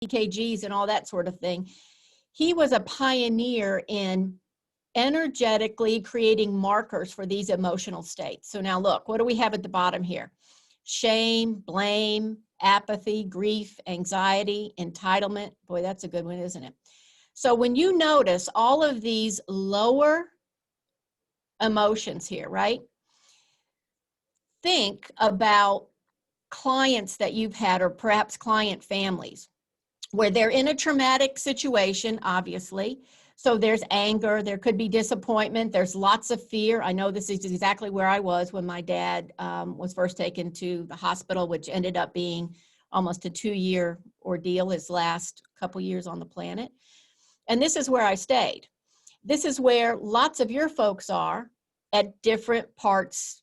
EKGs and all that sort of thing. He was a pioneer in energetically creating markers for these emotional states. So now look, what do we have at the bottom here? Shame, blame, apathy, grief, anxiety, entitlement. Boy, that's a good one, isn't it? So when you notice all of these lower emotions here, right? Think about clients that you've had, or perhaps client families, where they're in a traumatic situation, obviously. So there's anger, there could be disappointment, there's lots of fear. I know this is exactly where I was when my dad was first taken to the hospital, which ended up being almost a 2-year ordeal, his last couple years on the planet. And this is where I stayed. This is where lots of your folks are at different parts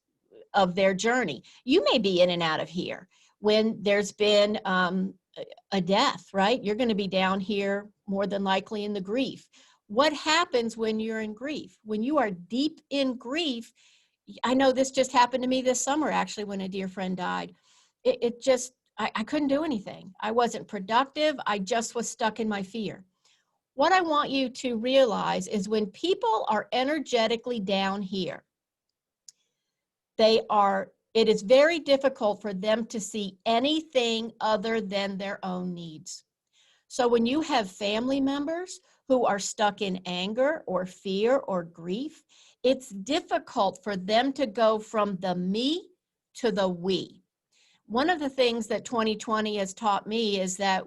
of their journey. You may be in and out of here when there's been a death, right? You're going to be down here more than likely in the grief. What happens when you're in grief? When you are deep in grief, I know this just happened to me this summer, actually, when a dear friend died. I couldn't do anything. I wasn't productive. I just was stuck in my fear. What I want you to realize is when people are energetically down here, it is very difficult for them to see anything other than their own needs. So when you have family members who are stuck in anger or fear or grief, it's difficult for them to go from the me to the we. One of the things that 2020 has taught me is that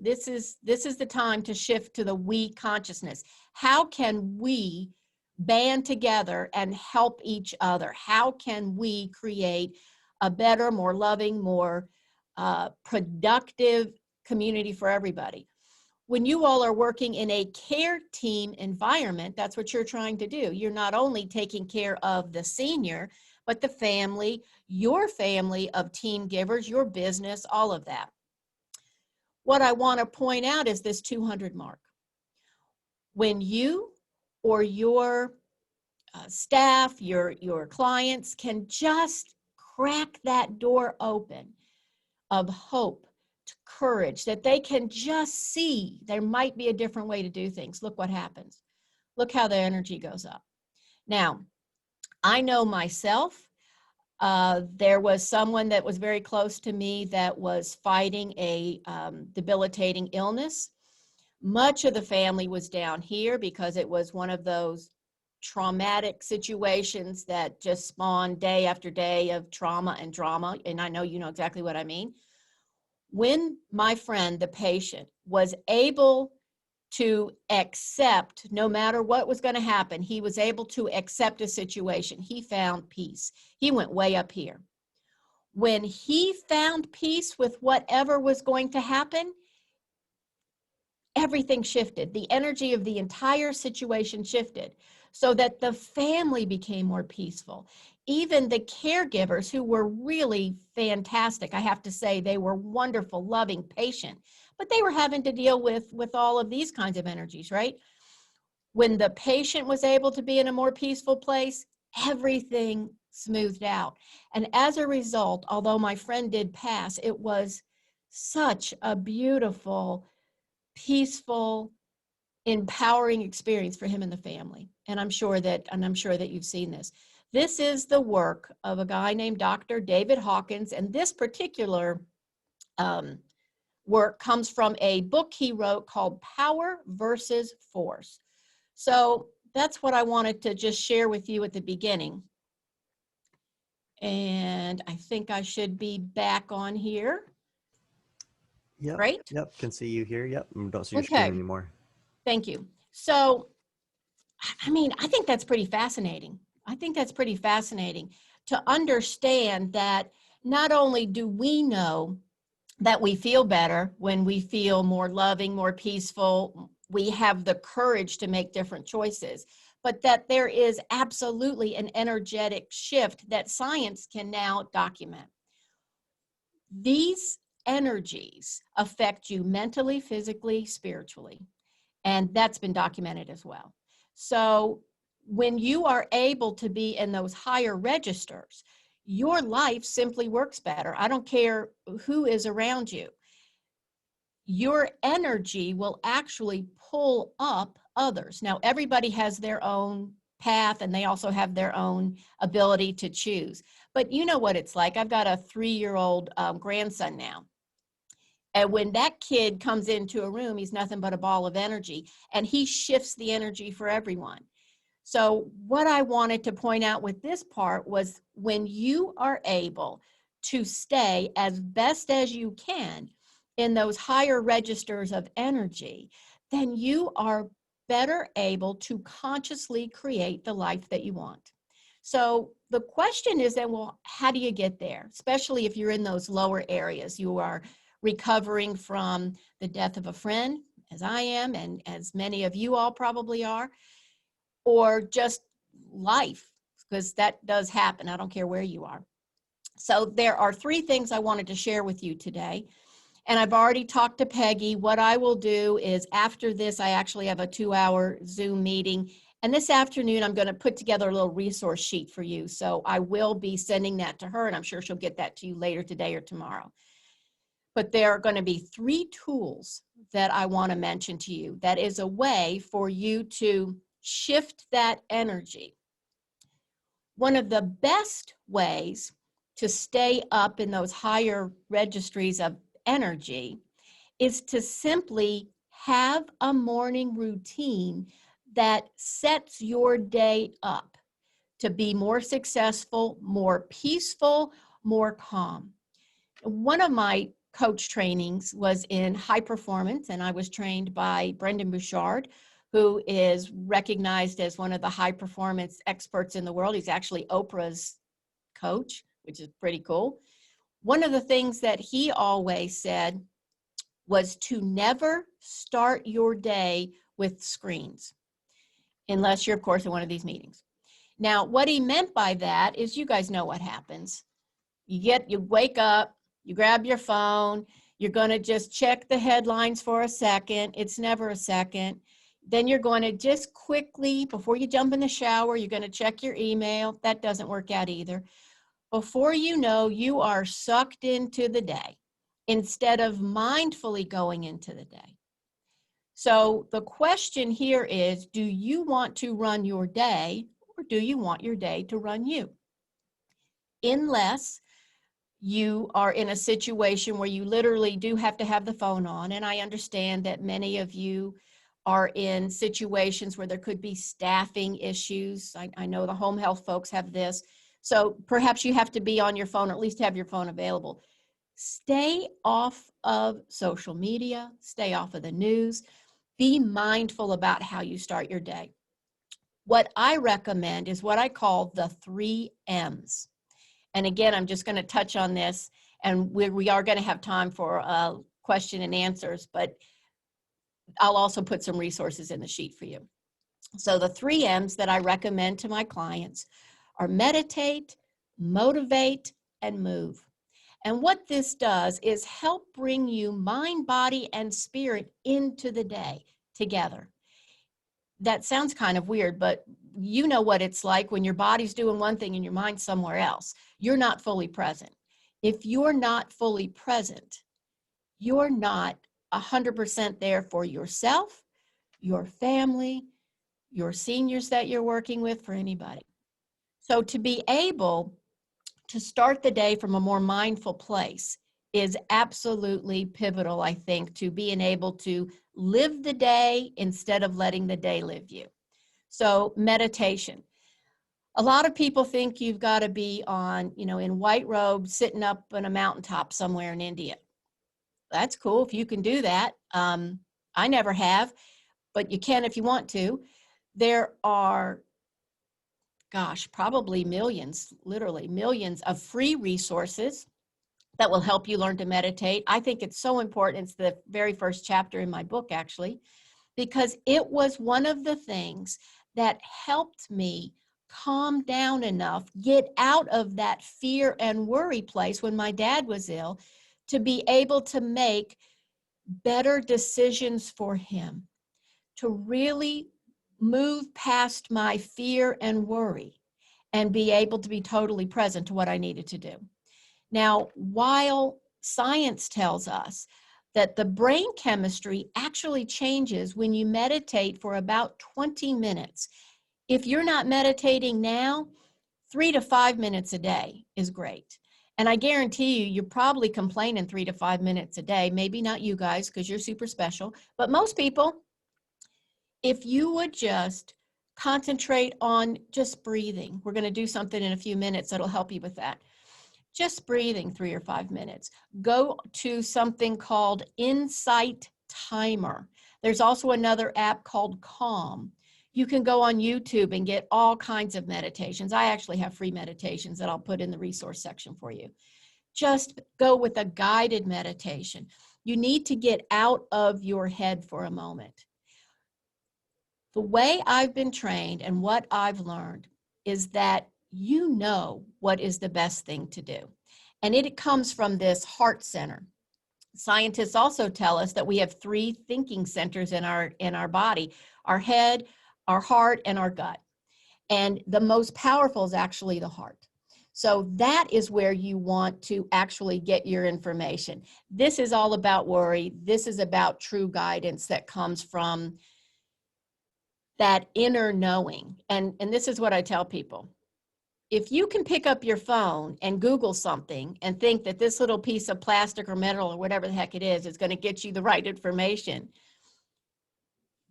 this is the time to shift to the we consciousness. How can we band together and help each other? How can we create a better, more loving, more productive community for everybody? When you all are working in a care team environment, that's what you're trying to do. You're not only taking care of the senior, but the family, your family of team givers, your business, all of that. What I want to point out is this 200 mark. When you or your staff, your clients can just crack that door open of hope, to courage, that they can just see there might be a different way to do things. Look what happens. Look how the energy goes up. Now, I know myself, there was someone that was very close to me that was fighting a debilitating illness. Much of the family was down here because it was one of those traumatic situations that just spawned day after day of trauma and drama. And I know you know exactly what I mean. When my friend, the patient, was able to accept, no matter what was going to happen, he was able to accept a situation. He found peace. He went way up here. When he found peace with whatever was going to happen, everything shifted. The energy of the entire situation shifted so that the family became more peaceful. Even the caregivers, who were really fantastic, I have to say, they were wonderful, loving, patient, but they were having to deal with all of these kinds of energies, right? When the patient was able to be in a more peaceful place, everything smoothed out. And as a result, although my friend did pass, it was such a beautiful, peaceful, empowering experience for him and the family. And I'm sure that you've seen this. This is the work of a guy named Dr. David Hawkins, and this particular work comes from a book he wrote called Power versus Force. So that's what I wanted to just share with you at the beginning. And I think I should be back on here. Yep. Right? Yep. Can see you here. Yep. Don't see your screen anymore. Thank you. So, I mean, I think that's pretty fascinating. I think that's pretty fascinating to understand that not only do we know that we feel better when we feel more loving, more peaceful, we have the courage to make different choices, but that there is absolutely an energetic shift that science can now document. These energies affect you mentally, physically, spiritually, and that's been documented as well. So when you are able to be in those higher registers, your life simply works better. I don't care who is around you. your energy will actually pull up others. Now, everybody has their own path and they also have their own ability to choose. But you know what it's like. I've got a 3-year-old grandson now. And when that kid comes into a room, he's nothing but a ball of energy, and he shifts the energy for everyone. So what I wanted to point out with this part was when you are able to stay as best as you can in those higher registers of energy, then you are better able to consciously create the life that you want. So the question is then, well, how do you get there? Especially if you're in those lower areas. You are recovering from the death of a friend, as I am, and as many of you all probably are, or just life, because that does happen. I don't care where you are. So there are 3 things I wanted to share with you today. And I've already talked to Peggy. What I will do is after this, I actually have a 2-hour Zoom meeting. And this afternoon, I'm going to put together a little resource sheet for you. So I will be sending that to her, and I'm sure she'll get that to you later today or tomorrow. But there are going to be 3 tools that I want to mention to you. That is a way for you to shift that energy. One of the best ways to stay up in those higher registries of energy is to simply have a morning routine that sets your day up to be more successful, more peaceful, more calm. One of my coach trainings was in high performance, and I was trained by Brendan Bouchard, who is recognized as one of the high performance experts in the world. He's actually Oprah's coach, which is pretty cool. One of the things that he always said was to never start your day with screens, unless you're, of course, in one of these meetings. Now, what he meant by that is, you guys know what happens. You wake up, you grab your phone, you're going to just check the headlines for a second. It's never a second. Then you're going to just quickly, before you jump in the shower, you're going to check your email. That doesn't work out either. Before you know, you are sucked into the day instead of mindfully going into the day. So the question here is, do you want to run your day, or do you want your day to run you? Unless you are in a situation where you literally do have to have the phone on. And I understand that many of you are in situations where there could be staffing issues. I know the home health folks have this. So perhaps you have to be on your phone, or at least have your phone available. Stay off of social media, stay off of the news. Be mindful about how you start your day. What I recommend is what I call the 3 M's. And again, I'm just going to touch on this, and we are going to have time for question and answers, but I'll also put some resources in the sheet for you. So the 3 M's that I recommend to my clients are meditate, motivate, and move. And what this does is help bring you mind, body, and spirit into the day together. That sounds kind of weird, but you know what it's like when your body's doing one thing and your mind's somewhere else. You're not fully present. If you're not fully present, you're not 100% there for yourself, your family, your seniors that you're working with, for anybody. So to be able to start the day from a more mindful place is absolutely pivotal, I think, to being able to live the day instead of letting the day live you. So meditation. A lot of people think you've got to be on, in white robes, sitting up on a mountaintop somewhere in India. That's cool if you can do that. I never have, but you can if you want to. There are, probably millions, literally millions of free resources that will help you learn to meditate. I think it's so important. It's the very first chapter in my book, actually, because it was one of the things that helped me calm down enough, get out of that fear and worry place when my dad was ill, to be able to make better decisions for him, to really move past my fear and worry and be able to be totally present to what I needed to do. Now, while science tells us that the brain chemistry actually changes when you meditate for about 20 minutes. If you're not meditating now, 3 to 5 minutes a day is great. And I guarantee you, you're probably complaining 3 to 5 minutes a day. Maybe not you guys, because you're super special, but most people, if you would just concentrate on just breathing. We're going to do something in a few minutes that'll help you with that. Just breathing 3 or 5 minutes. Go to something called Insight Timer. There's also another app called Calm. You can go on YouTube and get all kinds of meditations. I actually have free meditations that I'll put in the resource section for you. Just go with a guided meditation. You need to get out of your head for a moment. The way I've been trained and what I've learned is that you know what is the best thing to do. And it comes from this heart center. Scientists also tell us that we have 3 thinking centers in our body: our head, our heart, and our gut. And the most powerful is actually the heart. So that is where you want to actually get your information. This is all about worry. This is about true guidance that comes from that inner knowing. And this is what I tell people. If you can pick up your phone and Google something and think that this little piece of plastic or metal or whatever the heck it is going to get you the right information,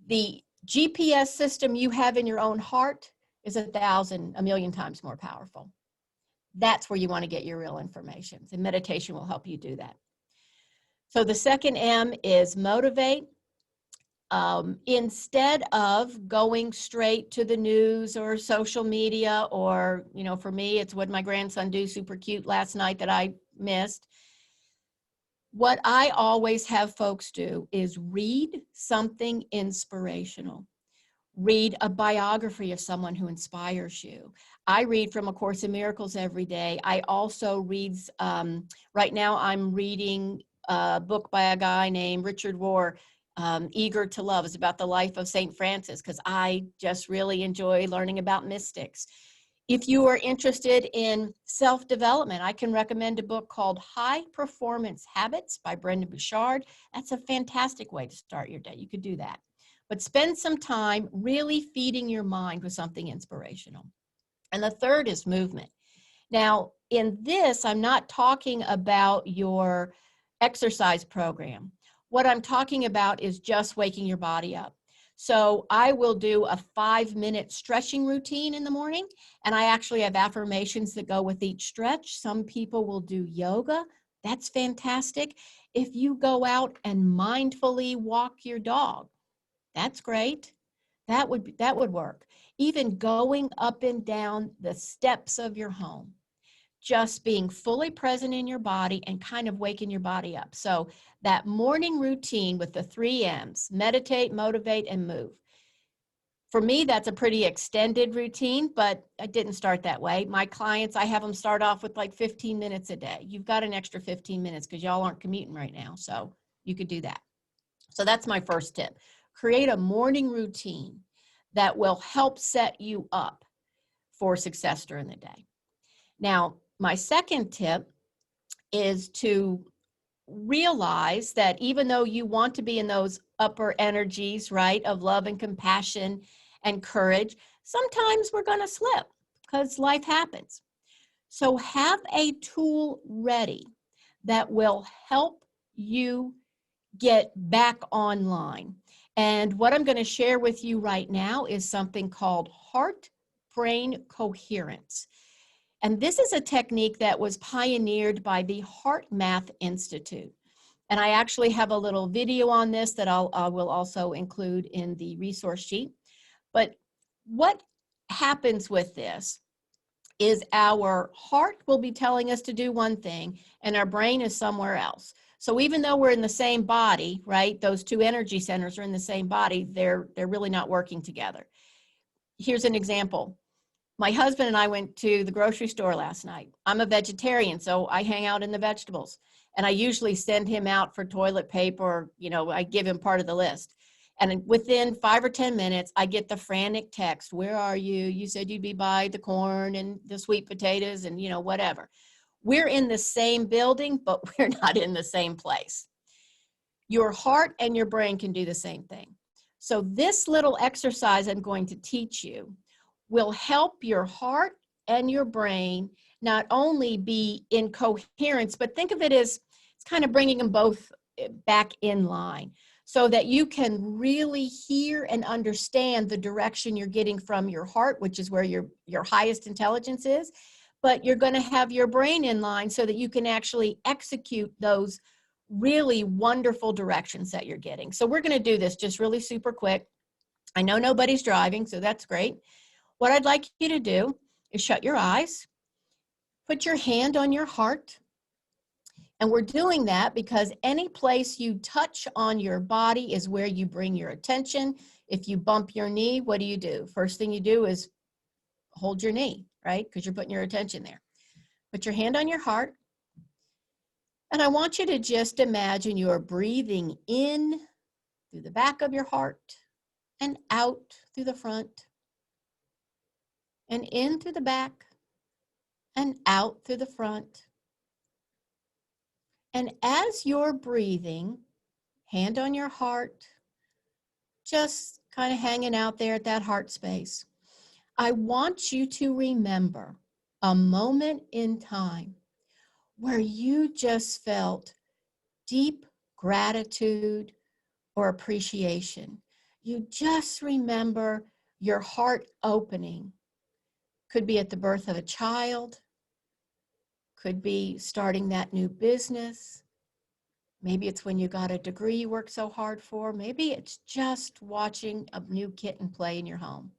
the GPS system you have in your own heart is a million times more powerful. That's where you want to get your real information. And meditation will help you do that. So the second M is motivate. Instead of going straight to the news or social media, or, for me, it's what my grandson do, super cute last night that I missed. What I always have folks do is read something inspirational. Read a biography of someone who inspires you. I read from A Course in Miracles every day. I also read, right now I'm reading a book by a guy named Richard Rohr, Eager to Love. Is about the life of St. Francis, because I just really enjoy learning about mystics. If you are interested in self-development, I can recommend a book called High Performance Habits by Brendon Burchard. That's a fantastic way to start your day. You could do that. But spend some time really feeding your mind with something inspirational. And the third is movement. Now, in this, I'm not talking about your exercise program. What I'm talking about is just waking your body up. So I will do a 5-minute stretching routine in the morning, and I actually have affirmations that go with each stretch. Some people will do yoga. That's fantastic. If you go out and mindfully walk your dog, that's great. That would work. Even going up and down the steps of your home, just being fully present in your body and kind of waking your body up. So that morning routine with the 3 M's, meditate, motivate, and move. For me, that's a pretty extended routine, but I didn't start that way. My clients, I have them start off with like 15 minutes a day. You've got an extra 15 minutes because y'all aren't commuting right now, so you could do that. So that's my first tip. Create a morning routine that will help set you up for success during the day. Now, my second tip is to realize that even though you want to be in those upper energies, right, of love and compassion and courage, sometimes we're going to slip because life happens. So have a tool ready that will help you get back online. And what I'm going to share with you right now is something called heart-brain coherence. And this is a technique that was pioneered by the Heart Math Institute. And I actually have a little video on this that I will also include in the resource sheet. But what happens with this is our heart will be telling us to do one thing and our brain is somewhere else. So even though we're in the same body, right, those 2 energy centers are in the same body, they're really not working together. Here's an example. My husband and I went to the grocery store last night. I'm a vegetarian, so I hang out in the vegetables. And I usually send him out for toilet paper, I give him part of the list. And within 5 or 10 minutes, I get the frantic text, "Where are you? You said you'd be by the corn and the sweet potatoes and, whatever." We're in the same building, but we're not in the same place. Your heart and your brain can do the same thing. So this little exercise I'm going to teach you will help your heart and your brain not only be in coherence, but think of it as it's kind of bringing them both back in line so that you can really hear and understand the direction you're getting from your heart, which is where your highest intelligence is, but you're going to have your brain in line so that you can actually execute those really wonderful directions that you're getting. So we're going to do this just really super quick. I know nobody's driving, so that's great. What I'd like you to do is shut your eyes, put your hand on your heart, and we're doing that because any place you touch on your body is where you bring your attention. If you bump your knee, what do? First thing you do is hold your knee, right? Because you're putting your attention there. Put your hand on your heart, and I want you to just imagine you are breathing in through the back of your heart and out through the front and in through the back and out through the front. And as you're breathing, hand on your heart, just kind of hanging out there at that heart space, I want you to remember a moment in time where you just felt deep gratitude or appreciation. You just remember your heart opening. Could be at the birth of a child, could be starting that new business. Maybe it's when you got a degree you worked so hard for. Maybe it's just watching a new kitten play in your home.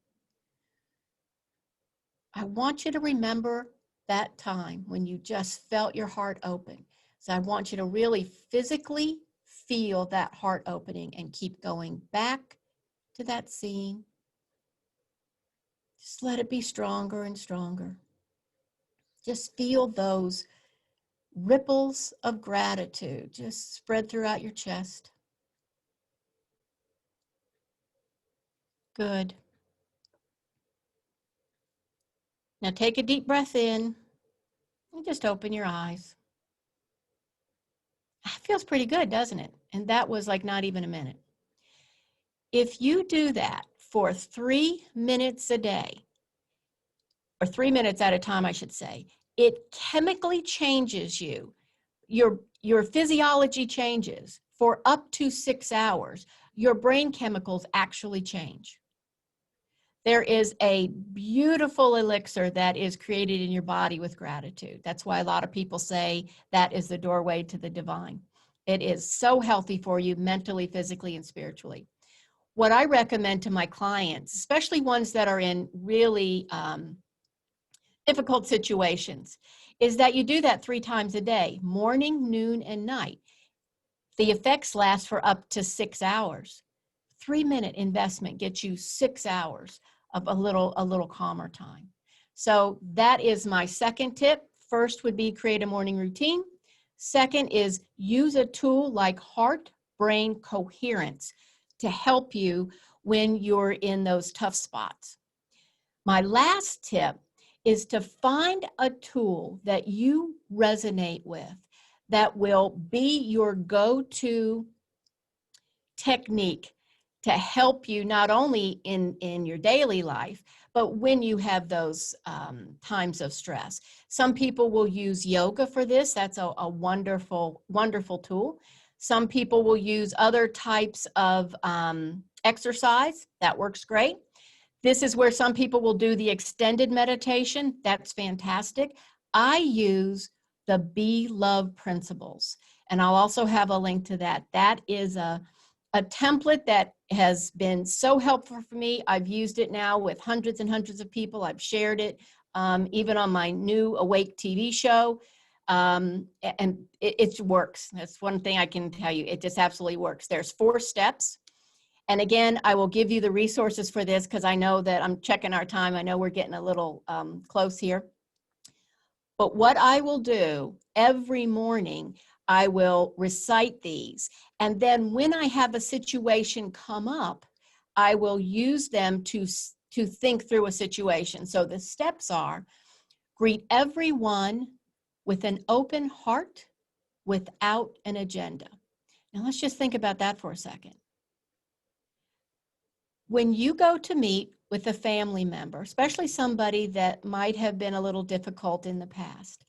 I want you to remember that time when you just felt your heart open. So I want you to really physically feel that heart opening and keep going back to that scene. Just let it be stronger and stronger. Just feel those ripples of gratitude just spread throughout your chest. Good. Now take a deep breath in and just open your eyes. It feels pretty good, doesn't it? And that was like not even a minute. If you do that for 3 minutes a day, or 3 minutes at a time, I should say, it chemically changes you. Your physiology changes for up to 6 hours. Your brain chemicals actually change. There is a beautiful elixir that is created in your body with gratitude. That's why a lot of people say that is the doorway to the divine. It is so healthy for you mentally, physically, and spiritually. What I recommend to my clients, especially ones that are in really difficult situations, is that you do that 3 times a day, morning, noon, and night. The effects last for up to 6 hours. 3-minute investment gets you 6 hours of a little calmer time. So that is my second tip. First would be create a morning routine. Second is use a tool like heart-brain coherence to help you when you're in those tough spots. My last tip is to find a tool that you resonate with that will be your go-to technique to help you not only in your daily life, but when you have those times of stress. Some people will use yoga for this. That's a wonderful, wonderful tool. Some people will use other types of exercise. That works great. This is where some people will do the extended meditation. That's fantastic. I use the Be Love principles, and I'll also have a link to that. That is a template that has been so helpful for me. I've used it now with hundreds and hundreds of people. I've shared it even on my new Awake TV show. And it works. That's one thing I can tell you. It just absolutely works. There's 4 steps. And again, I will give you the resources for this because I know that I'm checking our time. I know we're getting a little close here. But what I will do every morning, I will recite these. And then when I have a situation come up, I will use them to think through a situation. So the steps are: greet everyone with an open heart without an agenda. Now let's just think about that for a second. When you go to meet with a family member, especially somebody that might have been a little difficult in the past,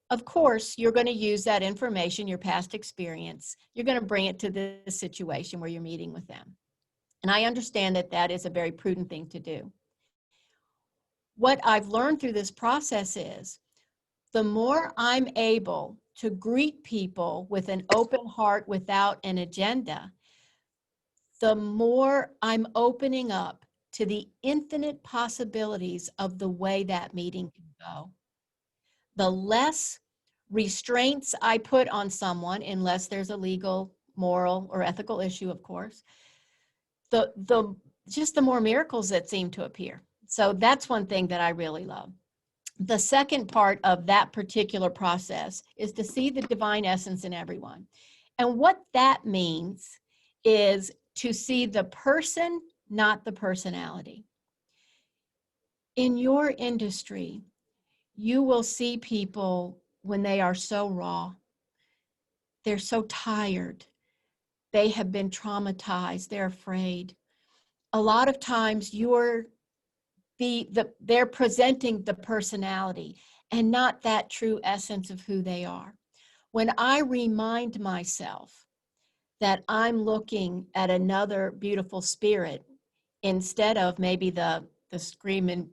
of course, you're going to use that information, your past experience, you're going to bring it to the situation where you're meeting with them. And I understand that that is a very prudent thing to do. What I've learned through this process is the more I'm able to greet people with an open heart without an agenda, the more I'm opening up to the infinite possibilities of the way that meeting can go. The less restraints I put on someone, unless there's a legal, moral, or ethical issue, of course, just the more miracles that seem to appear. So that's one thing that I really love. The second part of that particular process is to see the divine essence in everyone. And what that means is to see the person, not the personality. In your industry, you will see people when they are so raw. They're so tired. They have been traumatized. They're afraid. A lot of times they're presenting the personality and not that true essence of who they are. When I remind myself that I'm looking at another beautiful spirit instead of maybe the screaming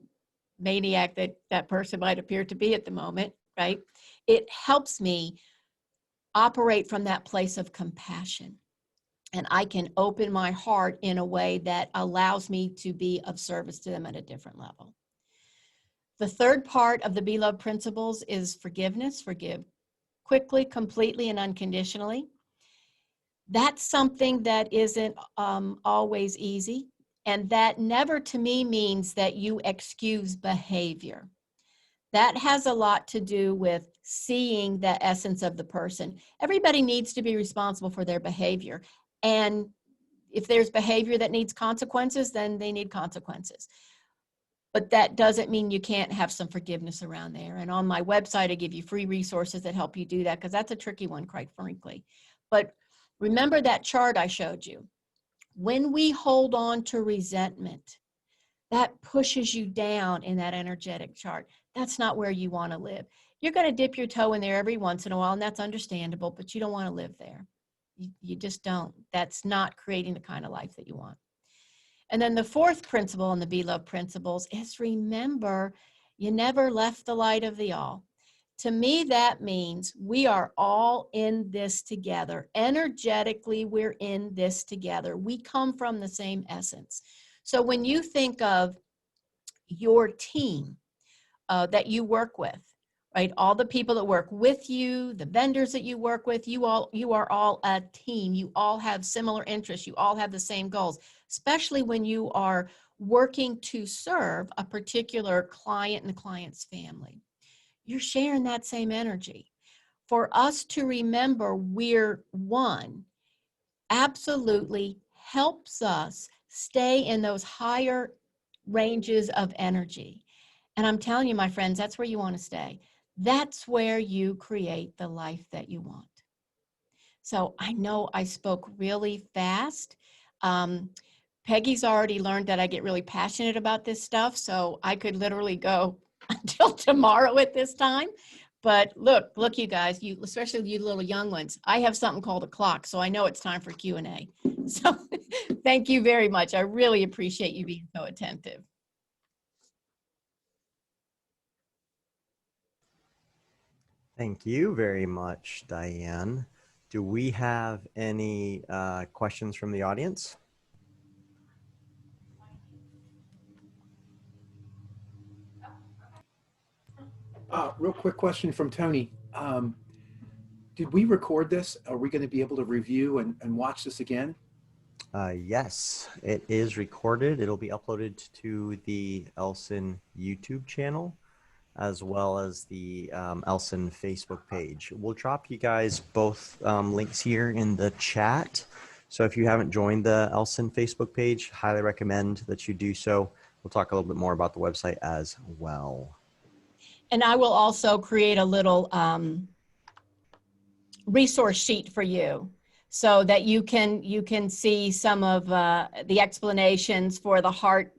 maniac that person might appear to be at the moment, right? It helps me operate from that place of compassion. And I can open my heart in a way that allows me to be of service to them at a different level. The third part of the Be Love principles is forgiveness. Forgive quickly, completely, and unconditionally. That's something that isn't always easy. And that never to me means that you excuse behavior. That has a lot to do with seeing the essence of the person. Everybody needs to be responsible for their behavior. And if there's behavior that needs consequences, then they need consequences. But that doesn't mean you can't have some forgiveness around there. And on my website, I give you free resources that help you do that, because that's a tricky one, quite frankly. But remember that chart I showed you. When we hold on to resentment, that pushes you down in that energetic chart. That's not where you want to live. You're going to dip your toe in there every once in a while, and that's understandable, but you don't want to live there. You just don't. That's not creating the kind of life that you want. And then the fourth principle in the Be Love principles is remember, you never left the light of the all. To me, that means we are all in this together. Energetically, we're in this together. We come from the same essence. So when you think of your team that you work with, right? All the people that work with you, the vendors that you work with, you are all a team. You all have similar interests. You all have the same goals, especially when you are working to serve a particular client and the client's family. You're sharing that same energy. For us to remember we're one absolutely helps us stay in those higher ranges of energy. And I'm telling you, my friends, that's where you want to stay. That's where you create the life that you want. So I know I spoke really fast. Peggy's already learned that I get really passionate about this stuff, so I could literally go until tomorrow at this time. But look, you guys, especially you little young ones, I have something called a clock, so I know it's time for Q&A. So thank you very much. I really appreciate you being so attentive. Thank you very much, Diane. Do we have any questions from the audience? Real quick question from Tony. Did we record this? Are we going to be able to review and watch this again? Yes, it is recorded. It'll be uploaded to the Elson YouTube channel, as well as the Elson Facebook page. We'll drop you guys both links here in the chat. So if you haven't joined the Elson Facebook page, highly recommend that you do so. We'll talk a little bit more about the website as well. And I will also create a little resource sheet for you so that you can see some of the explanations for the heart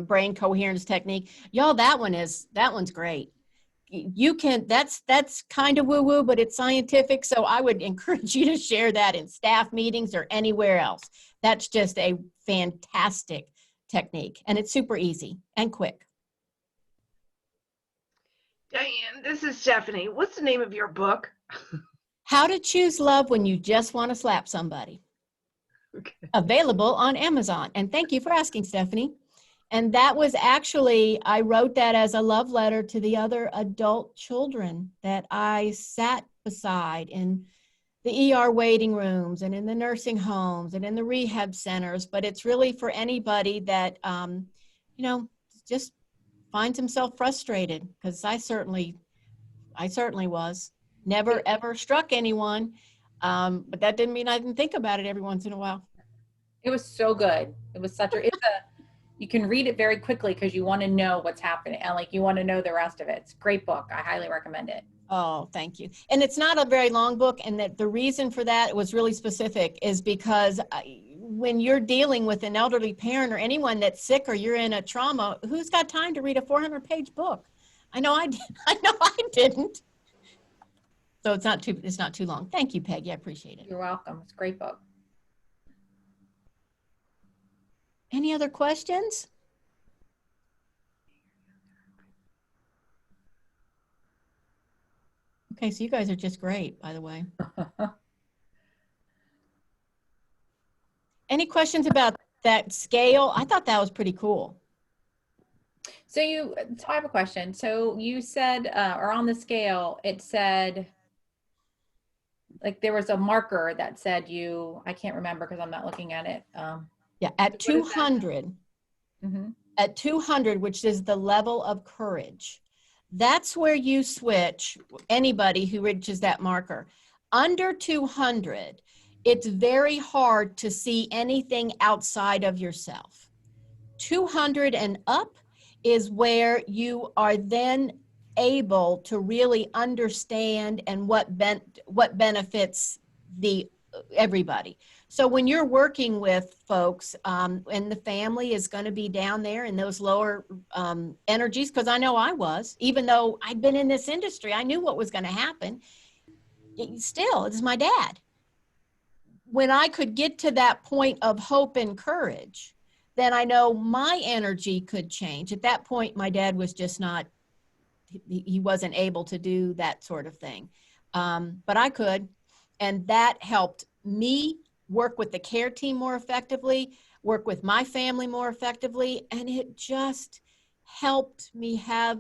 brain coherence technique. Y'all, that one's great. You can, that's kind of woo-woo, but it's scientific. So I would encourage you to share that in staff meetings or anywhere else. That's just a fantastic technique, and it's super easy and quick. Diane, this is Stephanie. What's the name of your book? How to Choose Love When You Just Want to Slap Somebody. Okay. Available on Amazon. And thank you for asking, Stephanie. And that was actually, I wrote that as a love letter to the other adult children that I sat beside in the ER waiting rooms and in the nursing homes and in the rehab centers. But it's really for anybody that, just finds himself frustrated, because I certainly was. Never ever struck anyone, but that didn't mean I didn't think about it every once in a while. It was so good. It was you can read it very quickly because you want to know what's happening and you want to know the rest of it. It's a great book. I highly recommend it. Oh, thank you. And it's not a very long book, and that the reason for that was really specific is because when you're dealing with an elderly parent or anyone that's sick or you're in a trauma, who's got time to read a 400-page book? I know I didn't. So it's not too long. Thank you, Peggy. I appreciate it. You're welcome. It's a great book. Any other questions? Okay, so you guys are just great, by the way. Any questions about that scale? I thought that was pretty cool. So I have a question. So you said, or on the scale, it said, there was a marker that said I can't remember because I'm not looking at it. Yeah, at 200, at 200, which is the level of courage, that's where you switch anybody who reaches that marker. Under 200, it's very hard to see anything outside of yourself. 200 and up is where you are then able to really understand and what benefits everybody. So when you're working with folks and the family is going to be down there in those lower energies, because I know I was, even though I'd been in this industry, I knew what was going to happen. Still, it's my dad. When I could get to that point of hope and courage, then I know my energy could change. At that point, my dad was just not, he wasn't able to do that sort of thing. But I could, and that helped me work with the care team more effectively, work with my family more effectively, and it just helped me I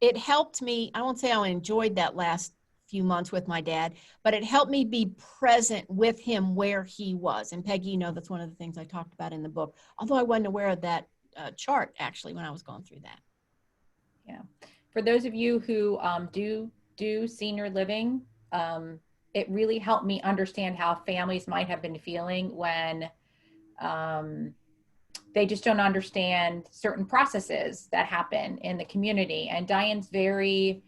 won't say I enjoyed that last few months with my dad, but it helped me be present with him where he was. And Peggy, that's one of the things I talked about in the book, although I wasn't aware of that chart actually when I was going through that. Yeah. For those of you who do senior living, it really helped me understand how families might have been feeling when they just don't understand certain processes that happen in the community. And Diane's very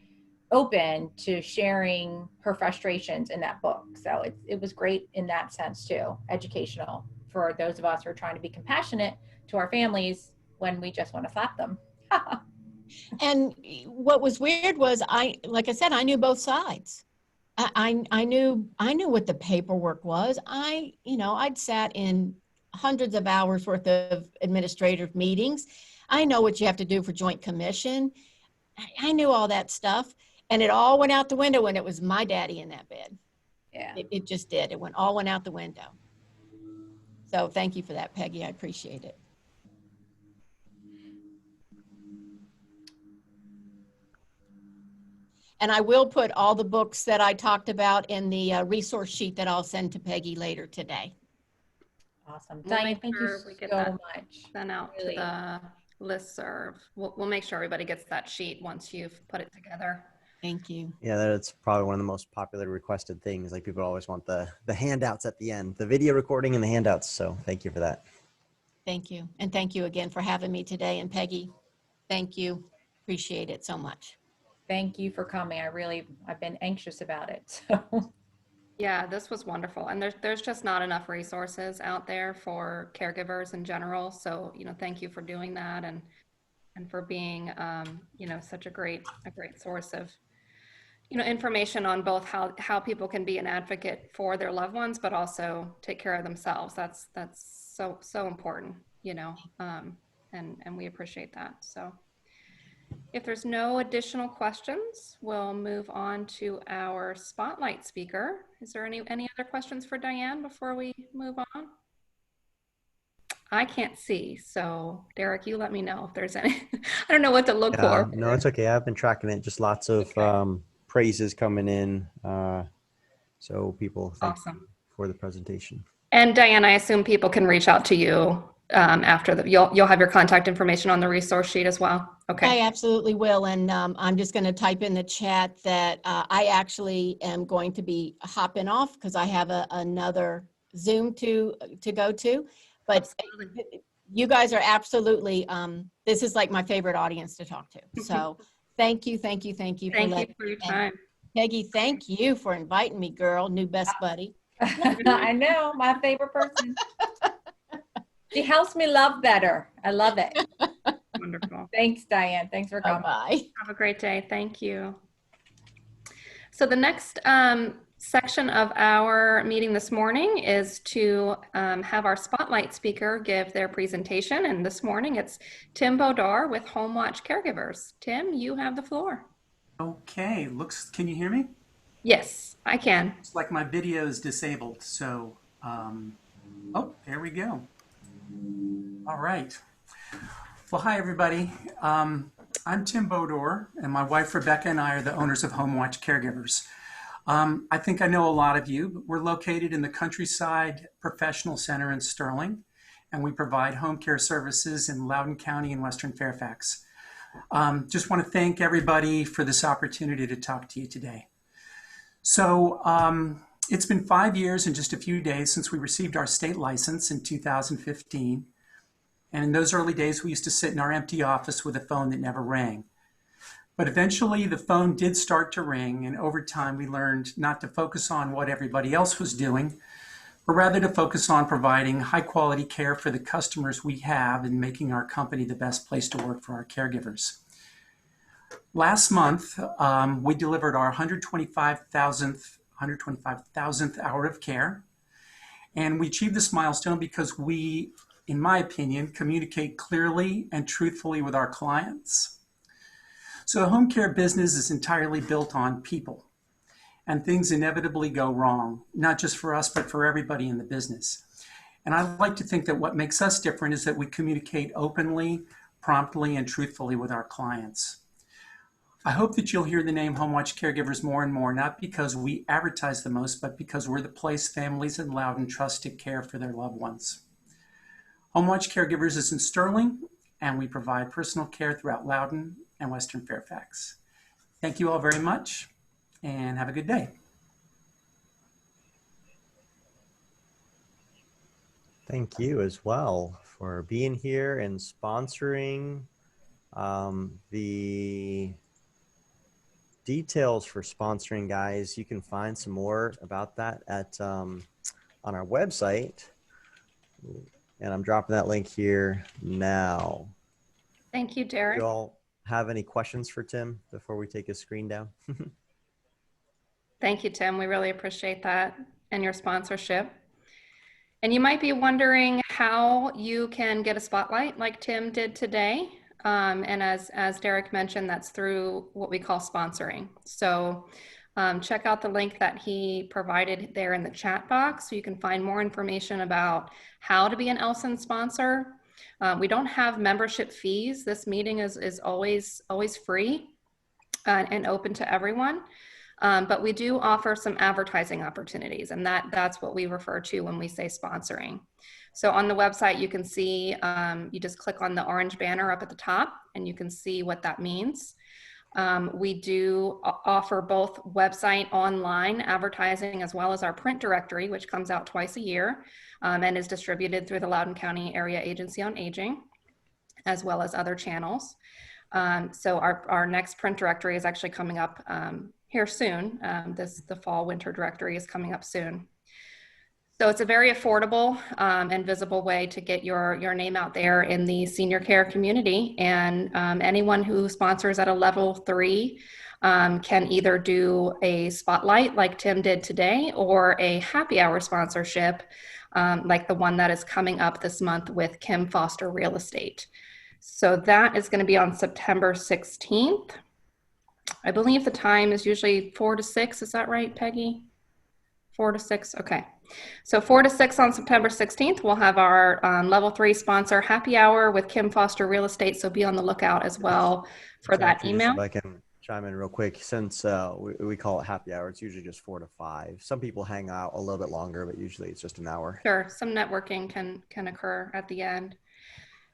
open to sharing her frustrations in that book. So it was great in that sense too, educational for those of us who are trying to be compassionate to our families when we just want to slap them. And what was weird was like I said, I knew both sides. I knew what the paperwork was. I'd sat in hundreds of hours worth of administrative meetings. I know what you have to do for Joint Commission. I knew all that stuff, and it all went out the window when it was my daddy in that bed. Yeah, it just did. It all went out the window. So thank you for that, Peggy. I appreciate it. And I will put all the books that I talked about in the resource sheet that I'll send to Peggy later today. Awesome. We'll Diane, thank you so much. Sent out Really. to the listserv. We'll make sure everybody gets that sheet once you've put it together. Thank you. Yeah, that's probably one of the most popular requested things. People always want the handouts at the end, the video recording and the handouts. So thank you for that. Thank you. And thank you again for having me today. And Peggy, thank you. Appreciate it so much. Thank you for coming. I've been anxious about it. So Yeah, this was wonderful. And there's just not enough resources out there for caregivers in general. So, thank you for doing that and for being, such a great source of, information on both how people can be an advocate for their loved ones, but also take care of themselves. That's so important, and we appreciate that. So if there's no additional questions, we'll move on to our spotlight speaker. Is there any other questions for Diane before we move on? I can't see, so Derek, you let me know if there's any. I don't know what to look Yeah, for. no, it's okay. I've been tracking it. Just lots of Okay. praises coming in. So people, thank you Awesome. for the presentation. And Diane, I assume people can reach out to you after you'll have your contact information on the resource sheet as well. Okay. I absolutely will. And I'm just going to type in the chat that I actually am going to be hopping off because I have another Zoom to go to. But Absolutely. you guys are absolutely, this is like my favorite audience to talk to. So thank you. Thank you for your and time. Peggy, thank you for inviting me, girl, new best buddy. I know, my favorite person. She helps me love better. I love it. Wonderful. Thanks, Diane. Thanks for coming. Bye-bye. Have a great day. Thank you. So the next section of our meeting this morning is to have our spotlight speaker give their presentation. And this morning it's Tim Bodar with Home Watch Caregivers. Tim, you have the floor. Okay, can you hear me? Yes, I can. It's like my video is disabled, so, oh, there we go. All right. Well, hi, everybody. I'm Tim Bodor, and my wife, Rebecca, and I are the owners of Home Watch Caregivers. I think I know a lot of you, but we're located in the Countryside Professional Center in Sterling, and we provide home care services in Loudoun County and Western Fairfax. Just want to thank everybody for this opportunity to talk to you today. So it's been 5 years and just a few days since we received our state license in 2015. And in those early days, we used to sit in our empty office with a phone that never rang. But eventually the phone did start to ring, and over time we learned not to focus on what everybody else was doing, but rather to focus on providing high quality care for the customers we have and making our company the best place to work for our caregivers. Last month, we delivered our 125,000th hour of care, and we achieved this milestone because we, in my opinion, communicate clearly and truthfully with our clients. So the home care business is entirely built on people, and things inevitably go wrong, not just for us, but for everybody in the business. And I like to think that what makes us different is that we communicate openly, promptly, and truthfully with our clients. I hope that you'll hear the name Home Watch Caregivers more and more, not because we advertise the most, but because we're the place families in Loudoun trust to care for their loved ones. Home Watch Caregivers is in Sterling, and we provide personal care throughout Loudoun and Western Fairfax. Thank you all very much, and have a good day. Thank you as well for being here and sponsoring. The details for sponsoring, guys, you can find some more about that at on our website, and I'm dropping that link here now. Thank you, Derek. Do you all have any questions for Tim before we take his screen down? Thank you, Tim. We really appreciate that and your sponsorship. And you might be wondering how you can get a spotlight like Tim did today. And as Derek mentioned, that's through what we call sponsoring. So check out the link that he provided there in the chat box so you can find more information about how to be an LSIN sponsor. We don't have membership fees. This meeting is always free and open to everyone. But we do offer some advertising opportunities, and that's what we refer to when we say sponsoring. So on the website, you can see, you just click on the orange banner up at the top, and you can see what that means. We do offer both website online advertising as well as our print directory, which comes out twice a year and is distributed through the Loudoun County Area Agency on Aging, as well as other channels. So our next print directory is actually coming up here soon. The fall winter directory is coming up soon. So it's a very affordable and visible way to get your name out there in the senior care community. And anyone who sponsors at a level 3 can either do a spotlight like Tim did today, or a happy hour sponsorship like the one that is coming up this month with Kim Foster Real Estate. So that is going to be on September 16th. I believe the time is usually 4 to 6. Is that right, Peggy? 4 to 6. Okay. So 4 to 6 on September 16th, we'll have our level 3 sponsor happy hour with Kim Foster Real Estate. So be on the lookout as well for So that actually, email. just if I can chime in real quick, since we call it happy hour, it's usually just 4 to 5. Some people hang out a little bit longer, but usually it's just an hour. Sure. Some networking can occur at the end.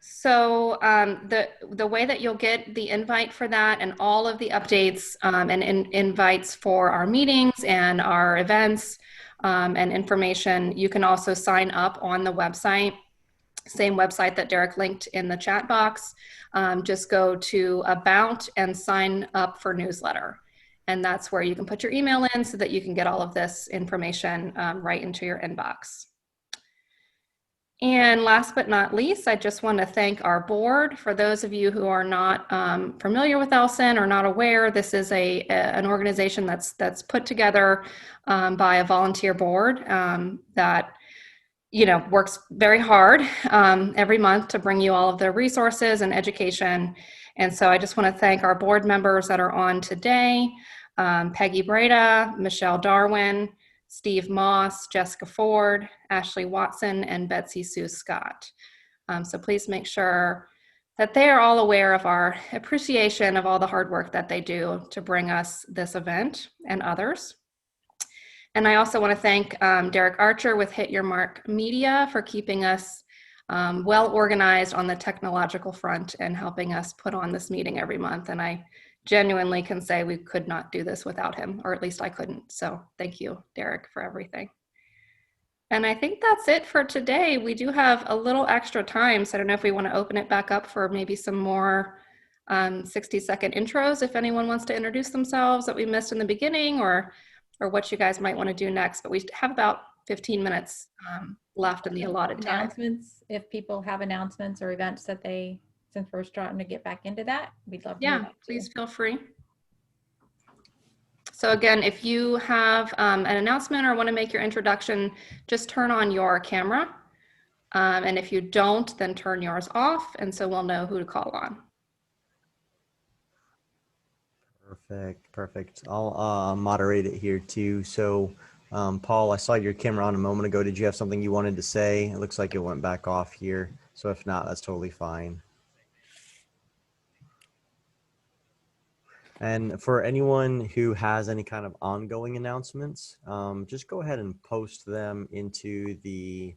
So the way that you'll get the invite for that and all of the updates and invites for our meetings and our events and information, you can also sign up on the website, same website that Derek linked in the chat box. Just go to About and sign up for newsletter. And that's where you can put your email in so that you can get all of this information right into your inbox. And last but not least, I just want to thank our board. For those of you who are not familiar with Elson or not aware, this is an organization that's put together by a volunteer board that works very hard every month to bring you all of their resources and education. And so I just want to thank our board members that are on today: Peggy Breda, Michelle Darwin, Steve Moss, Jessica Ford, Ashley Watson, and Betsy Sue Scott. So please make sure that they are all aware of our appreciation of all the hard work that they do to bring us this event and others. And I also want to thank Derek Archer with Hit Your Mark Media for keeping us well organized on the technological front and helping us put on this meeting every month. And I genuinely can say we could not do this without him, or at least I couldn't. So thank you, Derek, for everything. And I think that's it for today. We do have a little extra time, so I don't know if we want to open it back up for maybe some more 60-second intros, if anyone wants to introduce themselves that we missed in the beginning, or what you guys might want to do next. But we have about 15 minutes left in the allotted time. Announcements, if people have announcements or events that they, since we're starting to get back into that, we'd love to. Yeah, please feel free. So again, if you have an announcement or want to make your introduction, just turn on your camera. And if you don't, then turn yours off. And so we'll know who to call on. Perfect. I'll moderate it here too. So Paul, I saw your camera on a moment ago. Did you have something you wanted to say? It looks like it went back off here. So if not, that's totally fine. And for anyone who has any kind of ongoing announcements, just go ahead and post them into the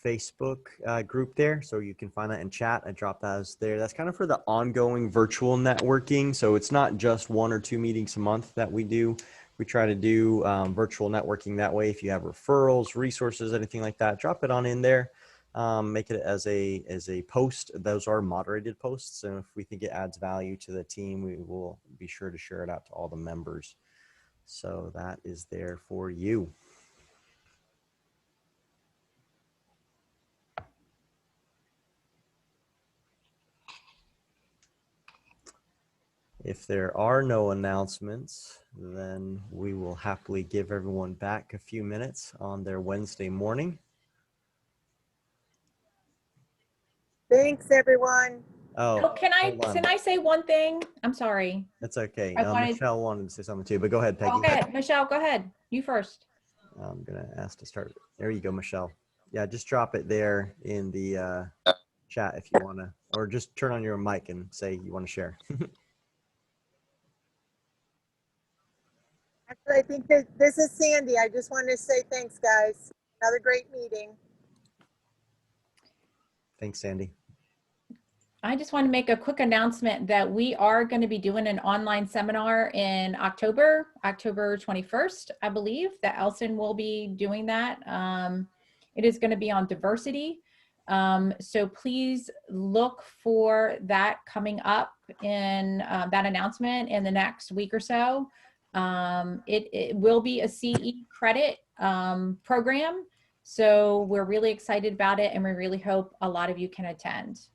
Facebook group there. So you can find that in chat. I dropped that there. That's kind of for the ongoing virtual networking. So it's not just 1 or 2 meetings a month that we do. We try to do virtual networking that way. If you have referrals, resources, anything like that, drop it on in there. Make it as a post. Those are moderated posts, and if we think it adds value to the team, we will be sure to share it out to all the members. So that is there for you. If there are no announcements, then we will happily give everyone back a few minutes on their Wednesday morning. Thanks, everyone. Oh, can I say one thing? I'm sorry. That's okay. wanted- Michelle wanted to say something too, but go ahead, Peggy. Okay, Michelle, go ahead. You first. I'm gonna ask to start. There you go, Michelle. Yeah, just drop it there in the chat if you wanna, or just turn on your mic and say you want to share. Actually, I think that this is Sandy. I just wanted to say thanks, guys. Another great meeting. Thanks, Sandy. I just want to make a quick announcement that we are going to be doing an online seminar in October 21st, I believe, that Elson will be doing that. It is going to be on diversity. So please look for that coming up in that announcement in the next week or so. It will be a CE credit program. So we're really excited about it, and we really hope a lot of you can attend.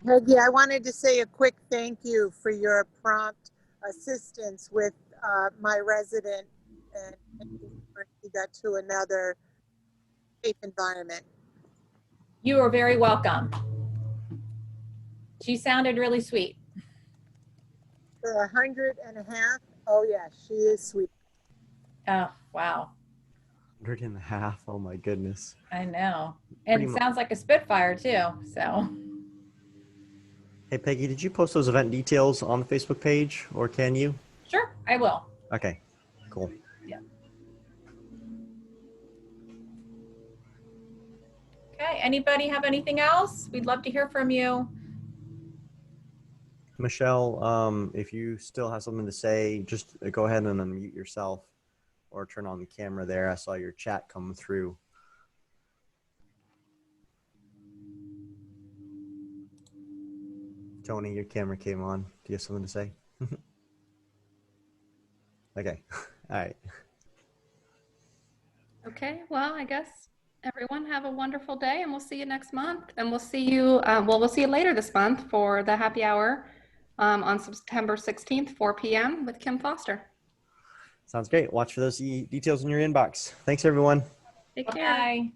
Peggy, I wanted to say a quick thank you for your prompt assistance with my resident and making sure he got to another safe environment. You are very welcome. She sounded really sweet. For 100.5, oh yeah, she is sweet. Oh, wow. 100.5. Oh my goodness. I know. And Pretty it much. sounds like a Spitfire too. So Hey, Peggy, did you post those event details on the Facebook page, or can you? sure, I will. Okay, cool. Yeah. Okay. Anybody have anything else? We'd love to hear from you. Michelle, if you still have something to say, just go ahead and unmute yourself or turn on the camera there. I saw your chat come through. Tony, your camera came on. Do you have something to say? Okay. All right. Okay, well, I guess everyone have a wonderful day, and we'll see you next month. And we'll see you, we'll see you later this month for the happy hour on September 16th, 4 p.m. with Kim Foster. Sounds great. Watch for those details in your inbox. Thanks, everyone. Take care. Bye.